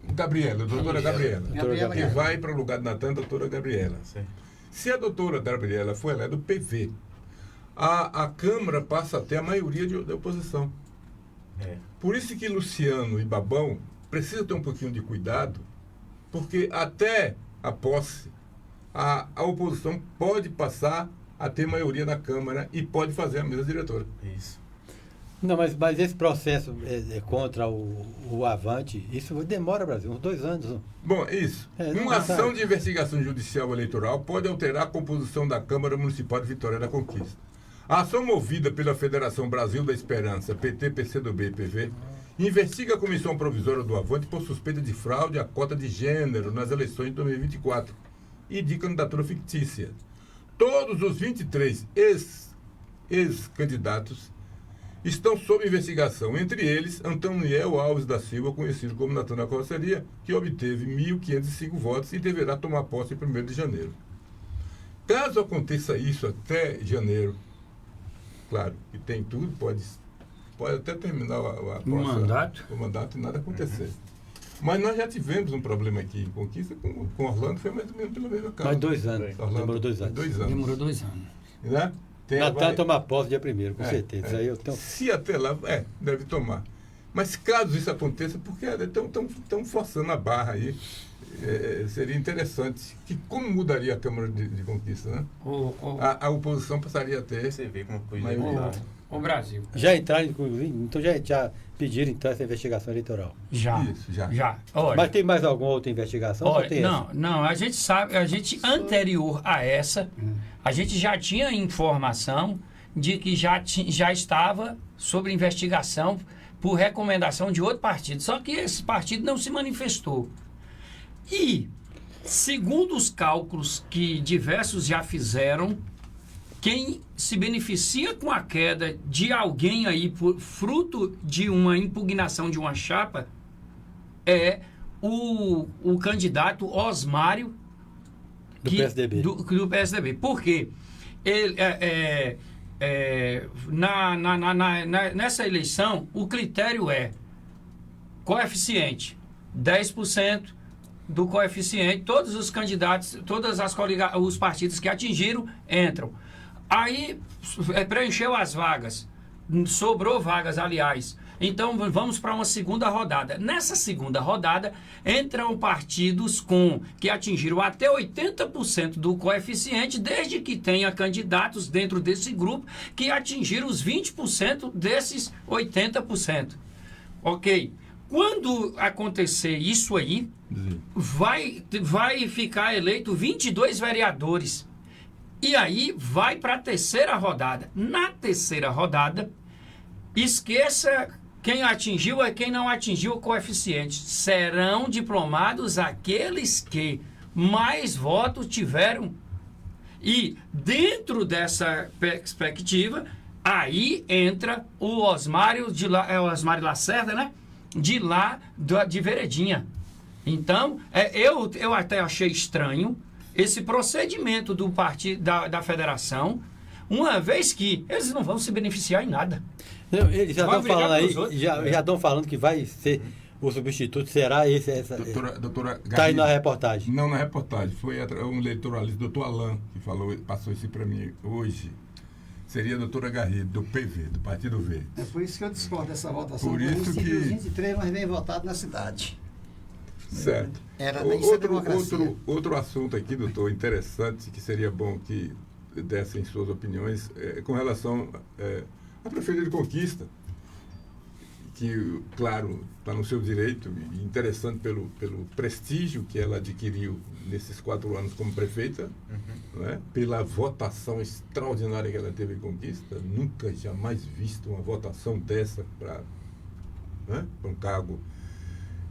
Doutora Gabriela. Que Gabriela. vai para o lugar de Natan, doutora Gabriela. Sim. Se a doutora Gabriela for ela é do PV, a Câmara passa a ter a maioria da oposição. Por isso que Luciano e Babão precisam ter um pouquinho de cuidado, porque até a posse, a oposição pode passar a ter maioria na Câmara e pode fazer a mesa diretora. Isso. Não, mas esse processo contra o Avante, isso demora, Brasil, uns 2 anos. Bom, isso. Uma ação de investigação judicial eleitoral pode alterar a composição da Câmara Municipal de Vitória da Conquista. A ação movida pela Federação Brasil da Esperança, PT, PCdoB e PV, investiga a Comissão Provisória do Avante por suspeita de fraude à cota de gênero nas eleições de 2024 e de candidatura fictícia. Todos os 23 ex-candidatos estão sob investigação, entre eles Antoniel Alves da Silva, conhecido como Natan da Carroceria, que obteve 1.505 votos e deverá tomar posse em 1º de janeiro. Caso aconteça isso até janeiro, claro, que tem tudo, pode até terminar o mandato e nada acontecer. Mas nós já tivemos um problema aqui em Conquista com Orlando, foi mais ou menos pela mesma causa. Mais 2 anos. Orlando, Demorou 2 anos. Demorou 2 anos. Né? Natan tomar posse dia 1º, com certeza. Isso aí eu tenho... Se até lá, deve tomar. Mas caso isso aconteça, porque estão forçando a barra aí, seria interessante. Como mudaria a Câmara de Conquista, né? A oposição passaria a ter... Você vê como podia maioria. mudar. O Brasil. Já entraram, inclusive, então já pediram então essa investigação eleitoral. Já. Isso, já. Já. Olha, Mas tem mais alguma outra investigação? olha, Só tem não, a gente sabe, anterior a essa, a gente já tinha informação de que já estava sob investigação por recomendação de outro partido. Só que esse partido não se manifestou. E, segundo os cálculos que diversos já fizeram, quem se beneficia com a queda de alguém aí por fruto de uma impugnação de uma chapa é o candidato Osmário Do PSDB. Do PSDB. Por quê? Ele, nessa eleição, o critério é coeficiente, 10% do coeficiente, todos os candidatos, os partidos que atingiram, entram. Aí preencheu as vagas, sobrou vagas, aliás. Então vamos para uma segunda rodada. Nessa segunda rodada entram partidos que atingiram até 80% do coeficiente, desde que tenha candidatos dentro desse grupo que atingiram os 20% desses 80%. Ok? Quando acontecer isso aí, vai ficar eleito 22 vereadores. E aí vai para a terceira rodada. Na terceira rodada, esqueça quem atingiu e quem não atingiu o coeficiente. Serão diplomados aqueles que mais votos tiveram. E dentro dessa perspectiva, aí entra o Osmário Osmário Lacerda, né? De Veredinha. Então, eu até achei estranho esse procedimento do partido da federação, uma vez que eles não vão se beneficiar em nada. Não, eles já estão falando aí, já estão falando que vai ser o substituto, será esse? Doutora Está aí na reportagem. Não na reportagem, foi um eleitoralista, doutor Alain, que passou isso para mim hoje. Seria a doutora Garrido, do PV, do Partido V. É por isso que eu discordo dessa votação. Por isso que... os 23 mais bem votados na cidade. Certo. Outro assunto aqui, doutor, interessante, que seria bom que dessem suas opiniões, com relação à Prefeitura de Conquista, claro, está no seu direito, e interessante pelo prestígio que ela adquiriu nesses 4 anos como prefeita, né? Pela votação extraordinária que ela teve em Conquista. Nunca, jamais visto uma votação dessa para um cargo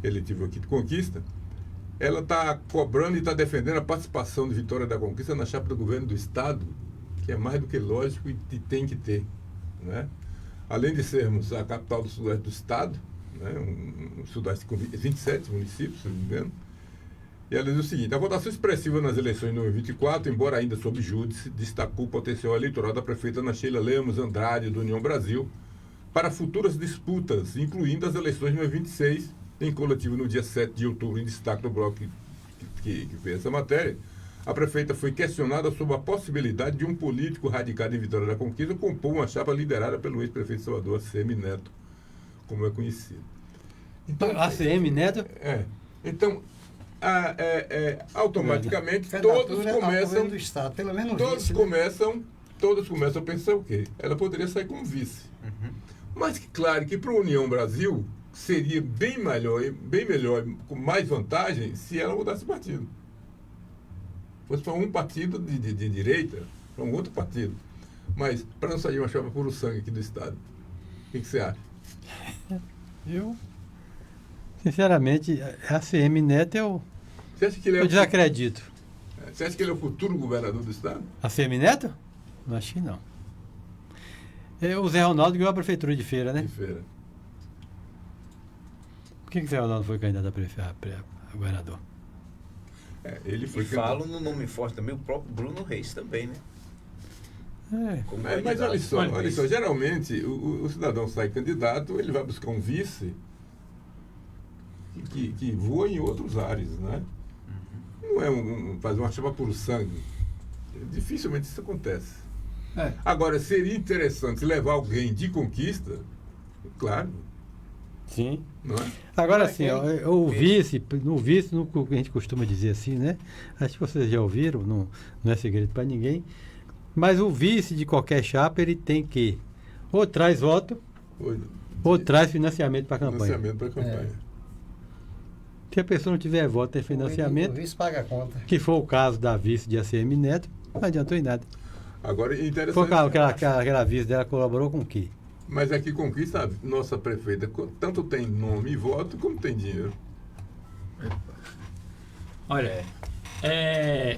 eletivo aqui de Conquista. Ela está cobrando e está defendendo a participação de Vitória da Conquista na chapa do governo do Estado, que é mais do que lógico e tem que ter, né? Além de sermos a capital do Sudeste do Estado, né? Um Sudeste com 27 municípios, se não me engano. E ela diz o seguinte: a votação expressiva nas eleições de 2024, embora ainda sob júdice, destacou o potencial eleitoral da prefeita Ana Sheila Lemos Andrade, do União Brasil, para futuras disputas, incluindo as eleições de 2026, em coletivo no dia 7 de outubro, em destaque do bloco que fez essa matéria. A prefeita foi questionada sobre a possibilidade de um político radicado em Vitória da Conquista compor uma chapa liderada pelo ex-prefeito de Salvador, ACM Neto, como é conhecido. Então, ACM Neto? Então, automaticamente, todos começam... do Estado, pelo menos todos vice, começam a pensar o quê? Ela poderia sair como vice. Mas, claro, que para a União Brasil seria bem melhor, com mais vantagem, se ela mudasse partido. Fosse para um partido de direita, para um outro partido. Mas, para não sair uma chapa puro sangue aqui do Estado. O que você acha? Eu, sinceramente, a ACM Neto você acha que ele é desacredito. Você acha que ele é o futuro governador do Estado? ACM Neto? Não acho que não. O Zé Ronaldo ganhou a prefeitura de Feira, né? De Feira. Por que o Zé Ronaldo foi candidato a governador? Ele foi falam no nome forte também, o próprio Bruno Reis também, né? Mas olha só, geralmente o cidadão sai candidato, ele vai buscar um vice que voa em outros ares, né? Não é fazer uma chapa por sangue. Dificilmente isso acontece. Agora, seria interessante levar alguém de Conquista, claro. Sim. Não é? Agora sim, o vice, no que a gente costuma dizer assim, né? Acho que vocês já ouviram, não é segredo para ninguém. Mas o vice de qualquer chapa, ele tem que ou traz voto, ou traz financiamento para a campanha. Financiamento para a campanha. Se a pessoa não tiver voto e financiamento, o vice paga a conta. Que foi o caso da vice de ACM Neto, não adiantou em nada. Agora, interessante. Aquela vice dela colaborou com o quê? Mas aqui Conquista, a nossa prefeita tanto tem nome e voto, como tem dinheiro. Olha,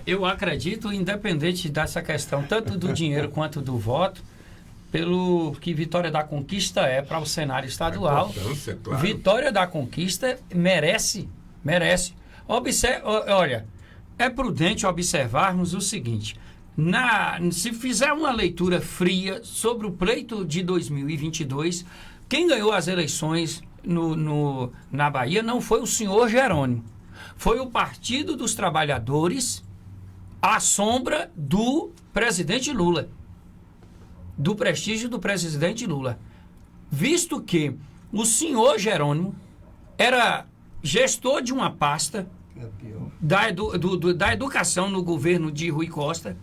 eu acredito, independente dessa questão, tanto do dinheiro quanto do voto, pelo que Vitória da Conquista é para o cenário estadual. Claro. Vitória da Conquista merece. Olha, é prudente observarmos o seguinte: se fizer uma leitura fria sobre o pleito de 2022, quem ganhou as eleições na Bahia não foi o senhor Jerônimo, foi o Partido dos Trabalhadores, à sombra do presidente Lula, do prestígio do presidente Lula, visto que o senhor Jerônimo era gestor de uma pasta da educação no governo de Rui Costa,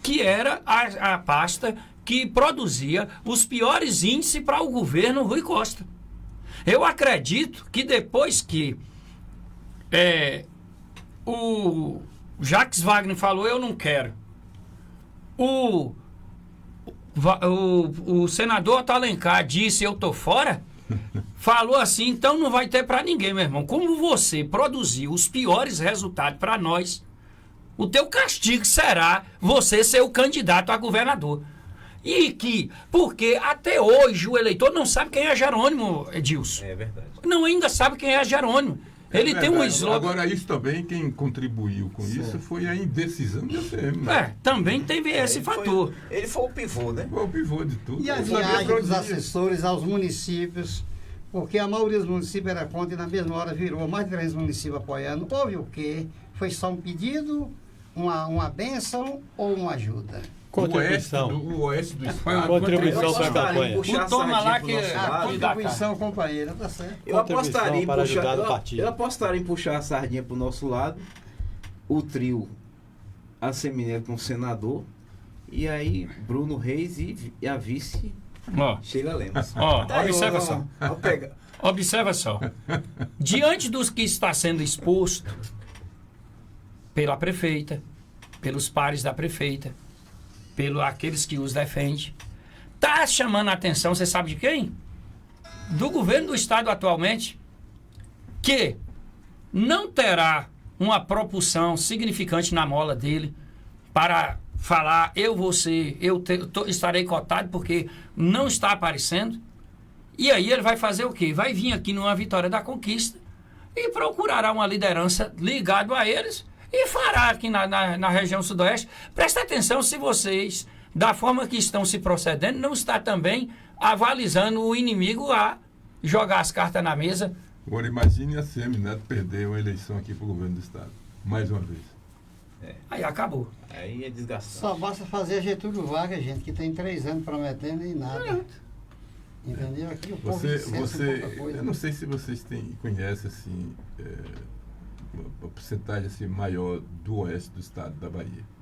que era a pasta que produzia os piores índices para o governo Rui Costa. Eu acredito que depois que o Jacques Wagner falou, eu não quero, o senador Otto Alencar disse, eu tô fora, falou assim, então não vai ter para ninguém, meu irmão. Como você produziu os piores resultados para nós, o teu castigo será você ser o candidato a governador. Porque até hoje o eleitor não sabe quem é Jerônimo, Edilson. É verdade. Não ainda sabe quem é Jerônimo. Ele tem um slogan. Agora, isso também, quem contribuiu com isso foi a indecisão do ACM. Também teve esse fator. Ele foi o pivô, né? Foi o pivô de tudo. E a viagem dos assessores aos municípios, porque a maioria dos municípios era contra e na mesma hora virou mais de 3 municípios apoiando. Houve o quê? Foi só um pedido, uma bênção ou uma ajuda? Contribuição. O oeste do Foi uma contribuição para a campanha. Toma lá que a contribuição, companheira, tá certo. Eu apostaria em puxar a sardinha para o nosso lado, o trio ACM Neto com o senador, e aí Bruno Reis e a vice Sheila Lemos. Observação. Observa só. Diante dos que está sendo exposto pela prefeita, pelos pares da prefeita, pelos aqueles que os defendem, está chamando a atenção, você sabe de quem? Do governo do estado atualmente, que não terá uma propulsão significante na mola dele para falar, estarei cotado porque não está aparecendo. E aí ele vai fazer o quê? Vai vir aqui numa Vitória da Conquista e procurará uma liderança ligada a eles e fará aqui na região sudoeste. Presta atenção se vocês, da forma que estão se procedendo, não está também avalizando o inimigo a jogar as cartas na mesa. Agora imagine a Semineto perder uma eleição aqui para o governo do estado. Mais uma vez. Aí acabou. Aí é desgastante. Só basta fazer Getúlio Vargas, gente, que tem 3 anos prometendo e nada. Entendeu? Aqui o povo eu não sei se vocês conhecem assim, uma porcentagem assim, maior do oeste do estado da Bahia.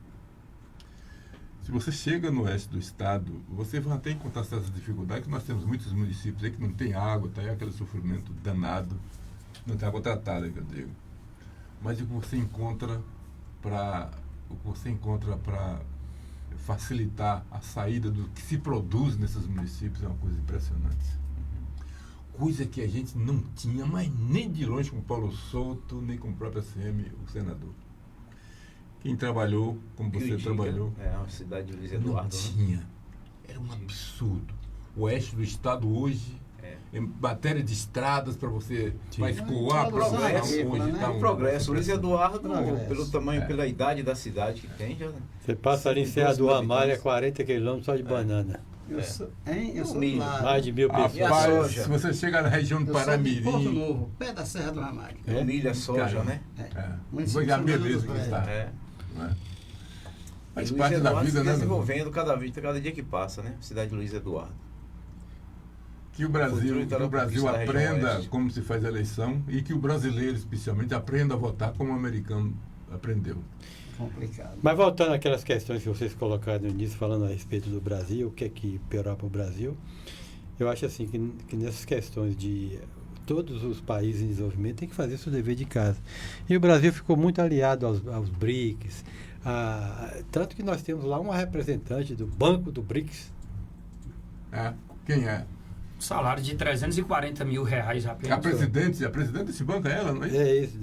Se você chega no oeste do estado, você vai até encontrar essas dificuldades, que nós temos muitos municípios aí que não tem água, tá aí aquele sofrimento danado, não tem água tratada, que eu digo. Mas o que você encontra para facilitar a saída do que se produz nesses municípios é uma coisa impressionante. Coisa que a gente não tinha, mas nem de longe com o Paulo Souto, nem com o próprio ACM, o senador. Quem trabalhou, como você trabalhou... É, a cidade de Luiz Eduardo. Não tinha. Né? Era um absurdo. O oeste do estado hoje, em matéria de estradas, para você vai escoar, o progresso. Luiz Eduardo, pelo tamanho, pela idade da cidade que tem, já... Você passa ali em Serra do Ramalho, 40 quilômetros só de banana. Eu sou mais de 1000 pessoas. Se você chega na região do Paramirim... Porto Novo, pé da Serra do Ramalho. Milha soja, né? Foi a beleza que está. Faz parte da vida, né? Desenvolvendo cada dia que passa, né? Cidade de Luiz Eduardo. Que o Brasil aprenda como se faz a eleição e que o brasileiro, especialmente, aprenda a votar como o americano aprendeu. Complicado. Mas voltando àquelas questões que vocês colocaram no início, falando a respeito do Brasil, o que é que piorou para o Brasil, eu acho assim que nessas questões de todos os países em desenvolvimento tem que fazer seu dever de casa. E o Brasil ficou muito aliado aos BRICS, tanto que nós temos lá uma representante do Banco do BRICS. Quem é? Salário de R$340 mil apenas. A presidente desse banco é ela, não é? É isso,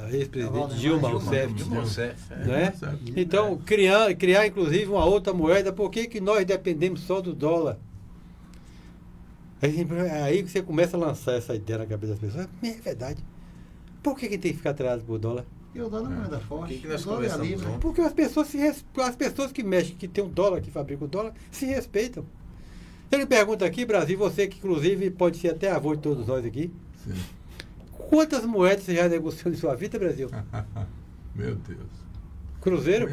a ex-presidente Dilma Rousseff. Né? Então, criar inclusive uma outra moeda, por que nós dependemos só do dólar? Aí você começa a lançar essa ideia na cabeça das pessoas. É verdade. Por que tem que ficar atrás do dólar? E o dólar é moeda forte. Que nós conversamos ontem? Porque as pessoas que mexem, que tem um dólar, que fabricam o dólar, se respeitam. Ele pergunta aqui, Brasil, você que inclusive pode ser até avô de todos nós aqui. Sim. Quantas moedas você já negociou em sua vida, Brasil? Meu Deus. Cruzeiro?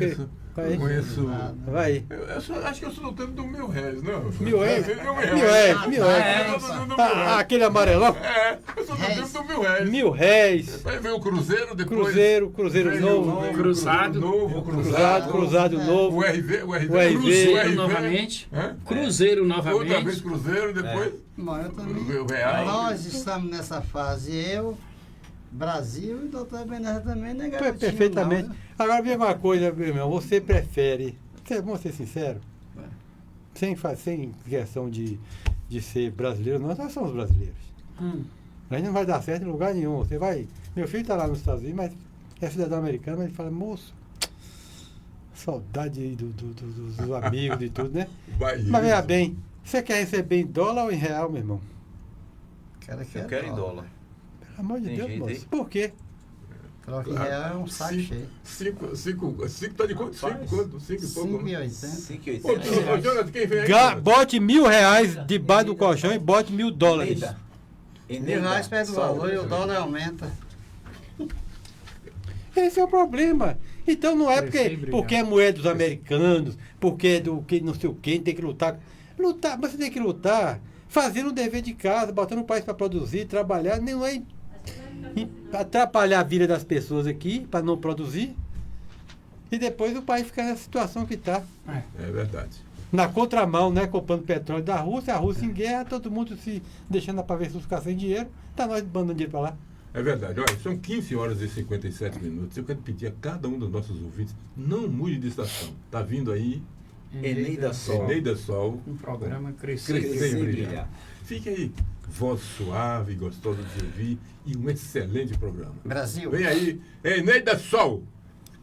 Conheço. Vai. Eu acho que eu sou do tempo do R$1.000, não? R$1.000. Aquele amarelão? Eu sou do tempo do R$1.000. R$1.000. Vai ver o Cruzeiro depois. Cruzeiro novo. Cruzado novo. O RV. Cruzeiro novamente. Cruzeiro novamente. Outra vez Cruzeiro, depois. Eu também. Nós estamos nessa fase, Brasil e o doutor Ebenezer também não é garotinho, perfeitamente. Não, né? Agora, vem uma coisa, meu irmão, você prefere, vamos ser sinceros, sem questão de ser brasileiro, nós somos brasileiros. A gente não vai dar certo em lugar nenhum. Você vai, meu filho está lá nos Estados Unidos, mas é cidadão americano, mas ele fala, moço, saudade dos amigos e tudo, né? Mas veja bem, você quer receber em dólar ou em real, meu irmão? Eu quero em dólar. Pelo amor de Deus, moço. Por quê? Troca em real é um saco cheio. 5 tá de quanto? 5 e pouco? 5,80. Jonathan, quem vem aí? Bote R$1.000 debaixo do colchão e bote $1.000. R$1.000 perde o valor e o dólar aumenta. Esse é o problema. Então não é porque é moeda dos americanos, porque é do que não sei o que, tem que lutar. Mas você tem que lutar fazendo um dever de casa, botando o país para produzir, trabalhar, não é atrapalhar a vida das pessoas aqui para não produzir e depois o país ficar na situação que está. É verdade. na contramão, né? Comprando petróleo da Rússia, a Rússia em guerra, todo mundo se deixando para ver se ficar sem dinheiro, tá nós mandando dinheiro para lá. É verdade. Olha, são 15 horas e 57 minutos. Eu quero pedir a cada um dos nossos ouvintes, não mude de estação. Tá vindo aí Eneida Sol. Eneida Sol. Um programa Crescer Crescer e Brilhar. Fique aí, voz suave, gostosa de ouvir e um excelente programa. Brasil. Vem aí, Eneida Sol.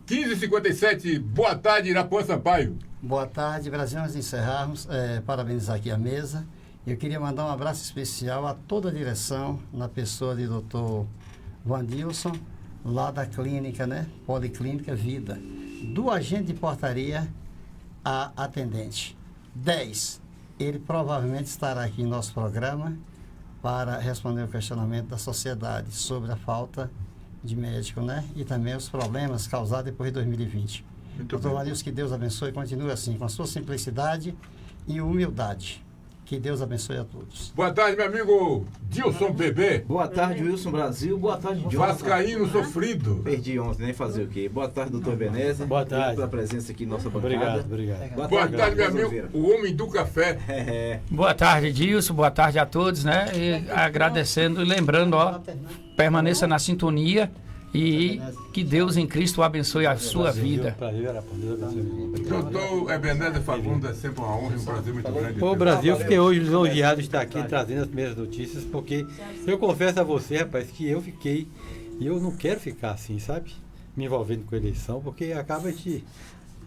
15h57, boa tarde, Irapuã Sampaio. Boa tarde, Brasil. Antes de encerrarmos, parabenizar aqui a mesa. Eu queria mandar um abraço especial a toda a direção, na pessoa de Dr. Vandilson, lá da clínica, né? Policlínica Vida. Do agente de portaria a atendente. 10. Ele provavelmente estará aqui em nosso programa para responder o questionamento da sociedade sobre a falta de médico, né? E também os problemas causados depois de 2020. Doutor Vandilson, que Deus abençoe e continue assim, com a sua simplicidade e humildade. Que Deus abençoe a todos. Boa tarde, meu amigo Dilson Bebê. Boa tarde, Wilson Brasil. Boa tarde, Jonathan. Vascaíno sofrido. Perdi ontem, nem fazer o quê? Boa tarde, doutor Beneza. Boa tarde. Obrigado pela presença aqui na nossa bancada. Obrigado. Boa tarde, meu amigo, o homem do café. Boa tarde, Dilson. Boa tarde a todos, né? E agradecendo e lembrando, ó, permaneça na sintonia e que Deus em Cristo abençoe a sua vida. Doutor Ebenezer Fagundes, é sempre uma honra e um prazer muito grande. Ô Brasil, eu fiquei hoje lisonjeado de estar aqui trazendo as primeiras notícias, porque eu confesso a você, rapaz, que eu fiquei, e eu não quero ficar assim, sabe? Me envolvendo com eleição, porque acaba de...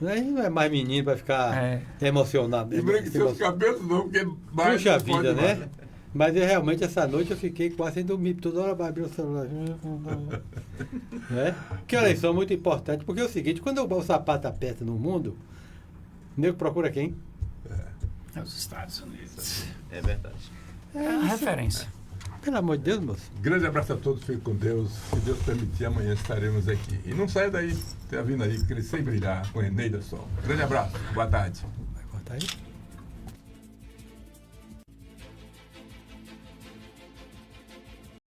A gente não é mais menino para ficar emocionado. E brinque seus cabelos não, porque mais... Puxa vida, né? Mas eu realmente, essa noite, eu fiquei quase sem dormir. Toda hora vai abrir o celular. Né? Que a eleição é muito importante, porque é o seguinte, quando o sapato aperta no mundo, o nego procura quem? É os Estados Unidos. É verdade. É a referência. Pelo amor de Deus, moço. Grande abraço a todos, fique com Deus. Se Deus permitir, amanhã estaremos aqui. E não saia daí, está vindo aí, Crescer e Brilhar com Eneida Sol. Grande abraço, boa tarde. Vai cortar aí?